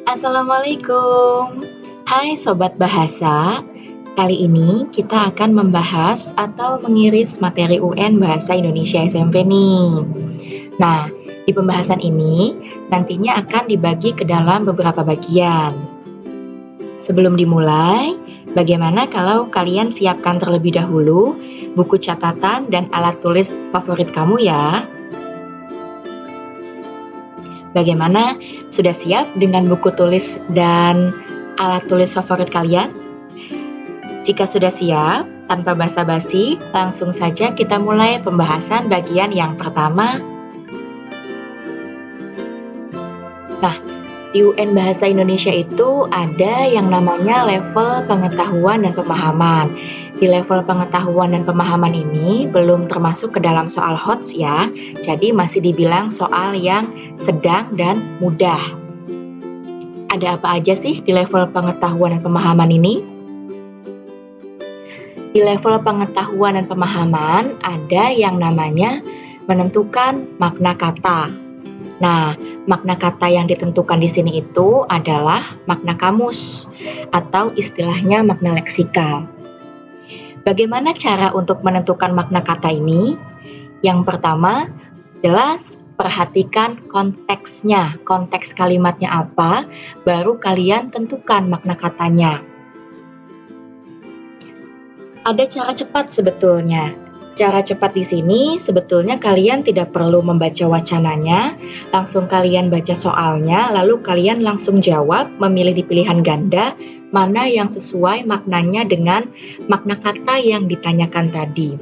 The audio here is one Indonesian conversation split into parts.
Assalamualaikum. Hai Sobat Bahasa, kali ini kita akan membahas atau mengiris materi UN Bahasa Indonesia SMP nih. Nah, di pembahasan ini nantinya akan dibagi ke dalam beberapa bagian. Sebelum dimulai, bagaimana kalau kalian siapkan terlebih dahulu buku catatan dan alat tulis favorit kamu ya? Bagaimana? Sudah siap dengan buku tulis dan alat tulis favorit kalian? Jika sudah siap, tanpa basa-basi, langsung saja kita mulai pembahasan bagian yang pertama. Nah, di UN Bahasa Indonesia itu ada yang namanya level pengetahuan dan pemahaman. Di level pengetahuan dan pemahaman ini belum termasuk ke dalam soal HOTS ya, jadi masih dibilang soal yang sedang dan mudah. Ada apa aja sih di level pengetahuan dan pemahaman ini? Di level pengetahuan dan pemahaman ada yang namanya menentukan makna kata. Nah, makna kata yang ditentukan di sini itu adalah makna kamus atau istilahnya makna leksikal. Bagaimana cara untuk menentukan makna kata ini? Yang pertama, jelas perhatikan konteksnya, konteks kalimatnya apa, baru kalian tentukan makna katanya. Ada cara cepat sebetulnya. Cara cepat di sini sebetulnya kalian tidak perlu membaca wacananya, langsung kalian baca soalnya, lalu kalian langsung jawab, memilih di pilihan ganda, mana yang sesuai maknanya dengan makna kata yang ditanyakan tadi.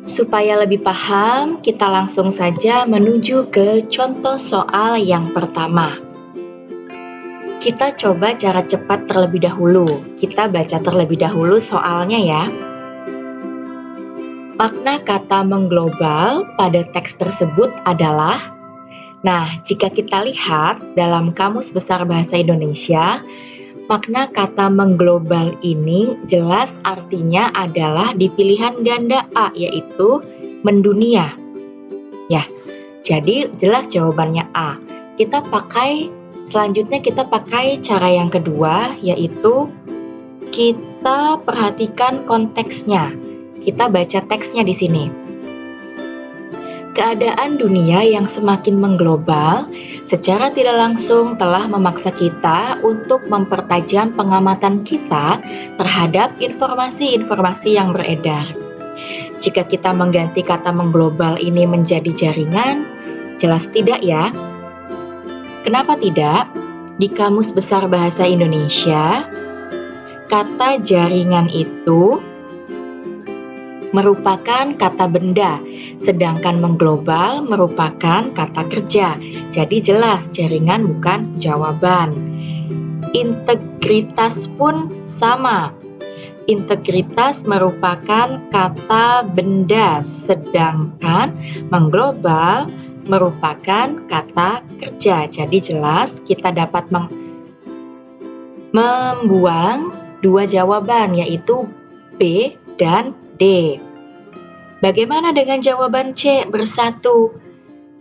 Supaya lebih paham, kita langsung saja menuju ke contoh soal yang pertama. Kita coba cara cepat terlebih dahulu. Kita baca terlebih dahulu soalnya ya. Makna kata mengglobal pada teks tersebut adalah, nah, jika kita lihat dalam Kamus Besar Bahasa Indonesia, makna kata mengglobal ini jelas artinya adalah di pilihan ganda A, yaitu mendunia. Ya, jadi jelas jawabannya A. Selanjutnya kita pakai cara yang kedua, yaitu kita perhatikan konteksnya. Kita baca teksnya di sini. Keadaan dunia yang semakin mengglobal secara tidak langsung telah memaksa kita untuk mempertajam pengamatan kita terhadap informasi-informasi yang beredar. Jika kita mengganti kata mengglobal ini menjadi jaringan, jelas tidak ya. Kenapa tidak? Di Kamus Besar Bahasa Indonesia, kata jaringan itu merupakan kata benda, sedangkan mengglobal merupakan kata kerja. Jadi jelas jaringan bukan jawaban. Integritas pun sama. Integritas merupakan kata benda, sedangkan mengglobal merupakan kata kerja. Jadi jelas kita dapat membuang dua jawaban, yaitu B dan D. Bagaimana dengan jawaban C, bersatu?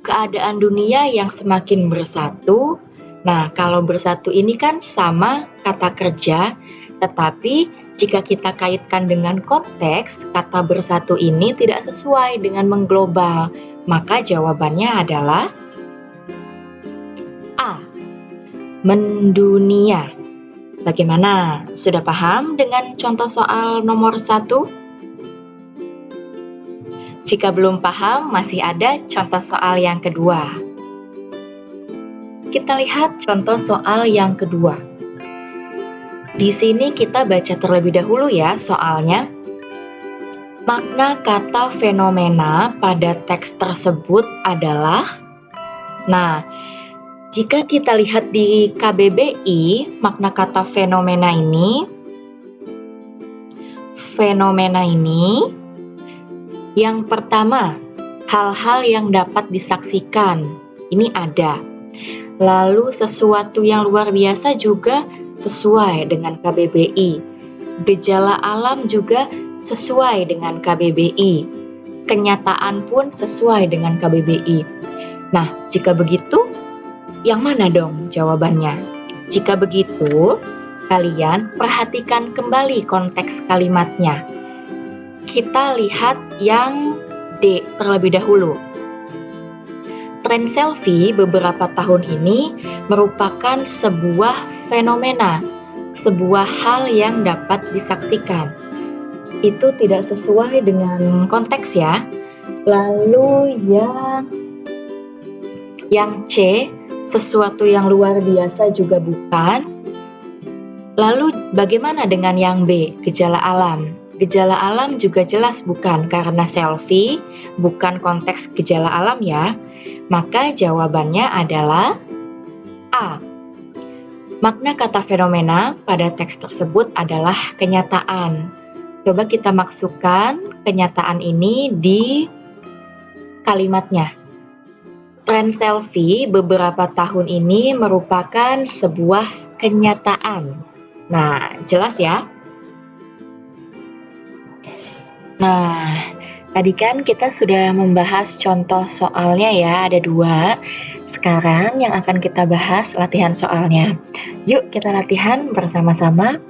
Keadaan dunia yang semakin bersatu. Nah, kalau bersatu ini kan sama kata kerja, tetapi jika kita kaitkan dengan konteks, kata bersatu ini tidak sesuai dengan mengglobal. Maka jawabannya adalah A, mendunia. Bagaimana? Sudah paham dengan contoh soal nomor 1? Jika belum paham, masih ada contoh soal yang kedua. Kita lihat contoh soal yang kedua. Di sini kita baca terlebih dahulu ya soalnya. Makna kata fenomena pada teks tersebut adalah, nah, jika kita lihat di KBBI, makna kata fenomena ini yang pertama, hal-hal yang dapat disaksikan, ini ada. Lalu sesuatu yang luar biasa juga sesuai dengan KBBI. Gejala alam juga sesuai dengan KBBI. Kenyataan pun sesuai dengan KBBI. Nah, jika begitu, Yang mana dong jawabannya? Jika begitu, kalian perhatikan kembali konteks kalimatnya. Kita lihat yang D terlebih dahulu. Tren selfie beberapa tahun ini merupakan sebuah fenomena, sebuah hal yang dapat disaksikan. Itu tidak sesuai dengan konteks ya. Lalu yang C, sesuatu yang luar biasa juga bukan. Lalu bagaimana dengan yang B, gejala alam? Gejala alam juga jelas bukan, karena selfie bukan konteks gejala alam ya. Maka jawabannya adalah A. Makna kata fenomena pada teks tersebut adalah kenyataan. Coba kita masukkan kenyataan ini di kalimatnya. Tren selfie beberapa tahun ini merupakan sebuah kenyataan. Nah, jelas ya? Nah, tadi kan kita sudah membahas contoh soalnya ya, ada 2. Sekarang yang akan kita bahas latihan soalnya. Yuk kita latihan bersama-sama.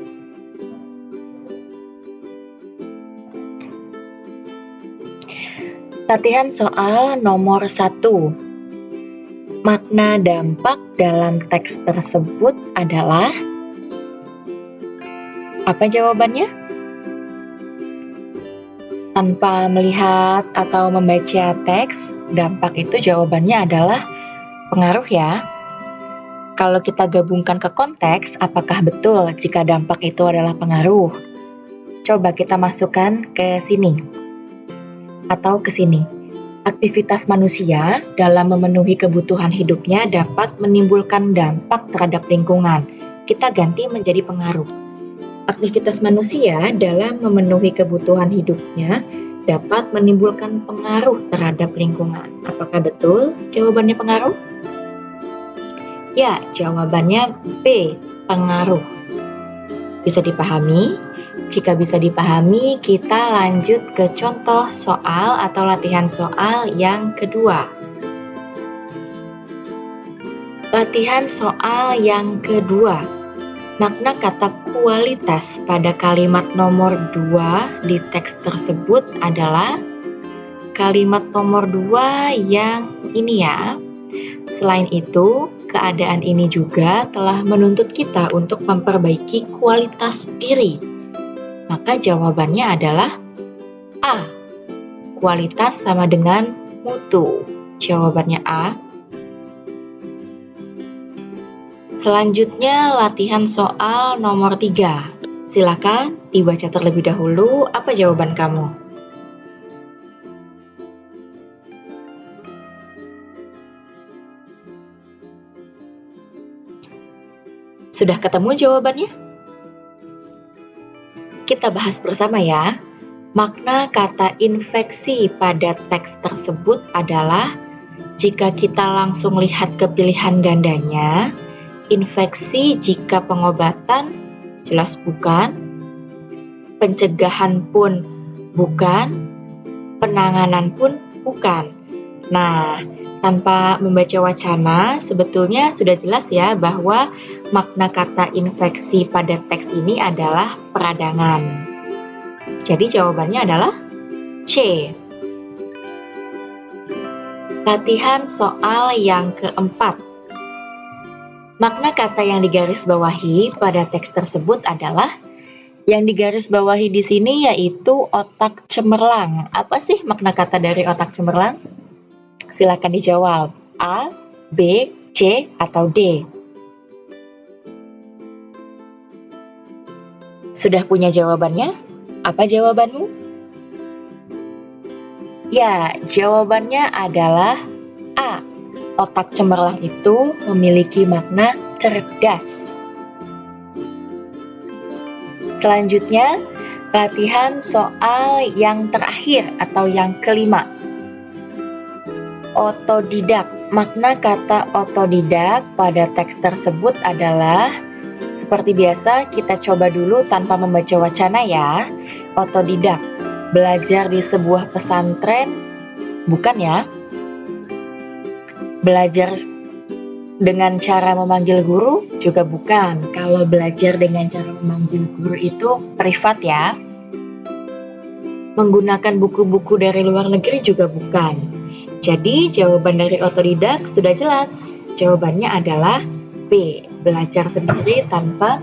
Latihan soal nomor 1. Makna dampak dalam teks tersebut adalah... Apa jawabannya? Tanpa melihat atau membaca teks, dampak itu jawabannya adalah pengaruh ya. Kalau kita gabungkan ke konteks, apakah betul jika dampak itu adalah pengaruh? Coba kita masukkan ke sini atau ke sini. Aktivitas manusia dalam memenuhi kebutuhan hidupnya dapat menimbulkan dampak terhadap lingkungan. Kita ganti menjadi pengaruh. Aktivitas manusia dalam memenuhi kebutuhan hidupnya dapat menimbulkan pengaruh terhadap lingkungan. Apakah betul jawabannya pengaruh? Ya, jawabannya B, pengaruh. Bisa dipahami? Jika bisa dipahami, kita lanjut ke contoh soal atau latihan soal yang kedua. Latihan soal yang kedua. Makna kata kualitas pada kalimat nomor 2 di teks tersebut adalah kalimat nomor 2 yang ini ya. Selain itu, keadaan ini juga telah menuntut kita untuk memperbaiki kualitas diri. Maka jawabannya adalah A. Kualitas sama dengan mutu. Jawabannya A. Selanjutnya latihan soal nomor 3. Silakan dibaca terlebih dahulu. Apa jawaban kamu? Sudah ketemu jawabannya? Kita bahas bersama ya. Makna kata infeksi pada teks tersebut adalah jika kita langsung lihat ke pilihan gandanya, infeksi jika pengobatan jelas bukan, pencegahan pun bukan, penanganan pun bukan. Nah, tanpa membaca wacana, sebetulnya sudah jelas ya bahwa makna kata infeksi pada teks ini adalah peradangan. Jadi jawabannya adalah C. Latihan soal yang keempat. Makna kata yang digarisbawahi pada teks tersebut adalah yang digarisbawahi di sini yaitu otak cemerlang. Apa sih makna kata dari otak cemerlang? Silakan dijawab. A, B, C, atau D. Sudah punya jawabannya? Apa jawabanmu? Ya, jawabannya adalah A. Otak cemerlang itu memiliki makna cerdas. Selanjutnya, latihan soal yang terakhir atau yang kelima. Otodidak. Makna kata otodidak pada teks tersebut adalah seperti biasa, kita coba dulu tanpa membaca wacana ya. Otodidak, belajar di sebuah pesantren, bukan ya? Belajar Dengan cara memanggil guru juga bukan. Kalau belajar dengan cara memanggil guru itu privat ya. Menggunakan buku-buku dari luar negeri juga bukan. Jadi jawaban dari otodidak sudah jelas. Jawabannya adalah B. Belajar sendiri tanpa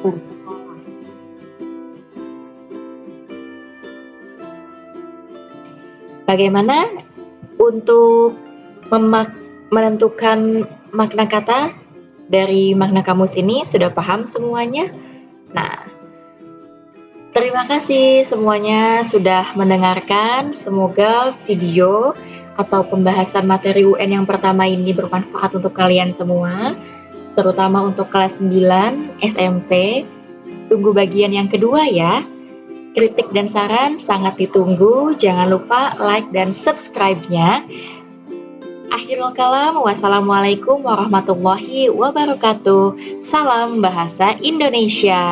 bersekolah. Bagaimana untuk menentukan makna kata dari makna kamus ini? Sudah paham semuanya? Nah, terima kasih semuanya sudah mendengarkan. Semoga video atau pembahasan materi UN yang pertama ini bermanfaat untuk kalian semua, terutama untuk kelas 9 SMP. Tunggu bagian yang kedua ya. Kritik dan saran sangat ditunggu. Jangan lupa like dan subscribe-nya. Akhirul kalam, wassalamualaikum warahmatullahi wabarakatuh. Salam Bahasa Indonesia.